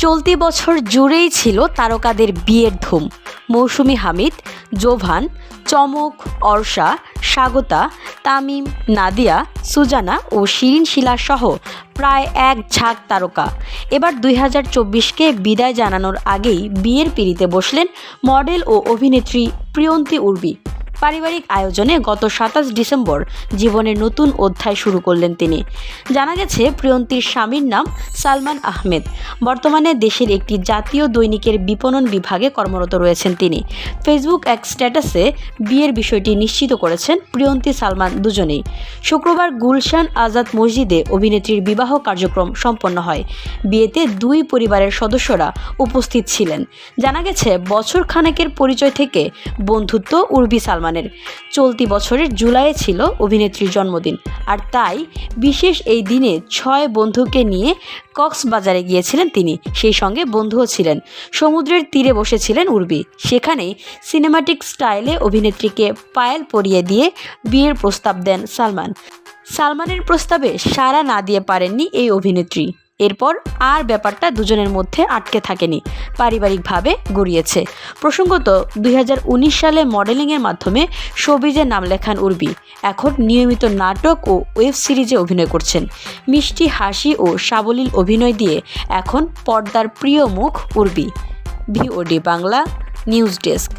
চলতি বছর জুড়েই ছিল তারকাদের বিয়ের ধুম। মৌসুমী হামিদ, জোভান, চমক, অর্ষা, স্বাগতা, তামিম, নাদিয়া, সুজানা ও শিরিন শিলা সহ প্রায় এক ঝাঁক তারকা এবার 2024কে বিদায় জানানোর আগেই বিয়ের পিঁড়িতে বসলেন মডেল ও অভিনেত্রী প্রিয়ন্তী উর্বি। পারিবারিক আয়োজনে গত 27 ডিসেম্বর জীবনের নতুন অধ্যায় শুরু করলেন তিনি। জানা গেছে, প্রিয়ন্তীর স্বামীর নাম সালমান আহমেদ। বর্তমানে দেশের একটি জাতীয় দৈনিকের বিপণন বিভাগে কর্মরত রয়েছেন তিনি। ফেসবুক এক স্ট্যাটাসে বিয়ের বিষয়টি নিশ্চিত করেছেন প্রিয়ন্তী সালমান দুজনেই। শুক্রবার গুলশান আজাদ মসজিদে অভিনেত্রীর বিবাহ কার্যক্রম সম্পন্ন হয়। বিয়েতে দুই পরিবারের সদস্যরা উপস্থিত ছিলেন। জানা গেছে, বছর খানেকের পরিচয় থেকে বন্ধুত্ব উর্বি সালমান। চলতি বছরের জুলাইয়ে ছিল অভিনেত্রীর জন্মদিন, আর তাই বিশেষ এই দিনে 6 বন্ধুকে নিয়ে কক্সবাজারে গিয়েছিলেন তিনি। সেই সঙ্গে বন্ধুও ছিলেন। সমুদ্রের তীরে বসেছিলেন উর্বি। সেখানেই সিনেমাটিক স্টাইলে অভিনেত্রীকে পায়েল পরিয়ে দিয়ে বিয়ের প্রস্তাব দেন সালমান। সালমানের প্রস্তাবে সাড়া না দিয়ে পারেননি এই অভিনেত্রী। এরপর আর ব্যাপারটা দুজনের মধ্যে আটকে থাকেনি, পারিবারিকভাবে গড়িয়েছে। প্রসঙ্গত, 2019 সালে মডেলিংয়ের মাধ্যমে শোবিজে নাম লেখান উর্বি। এখন নিয়মিত নাটক ও ওয়েব সিরিজে অভিনয় করছেন। মিষ্টি হাসি ও সাবলীল অভিনয় দিয়ে এখন পর্দার প্রিয় মুখ Urvi. VOD Bangla news desk.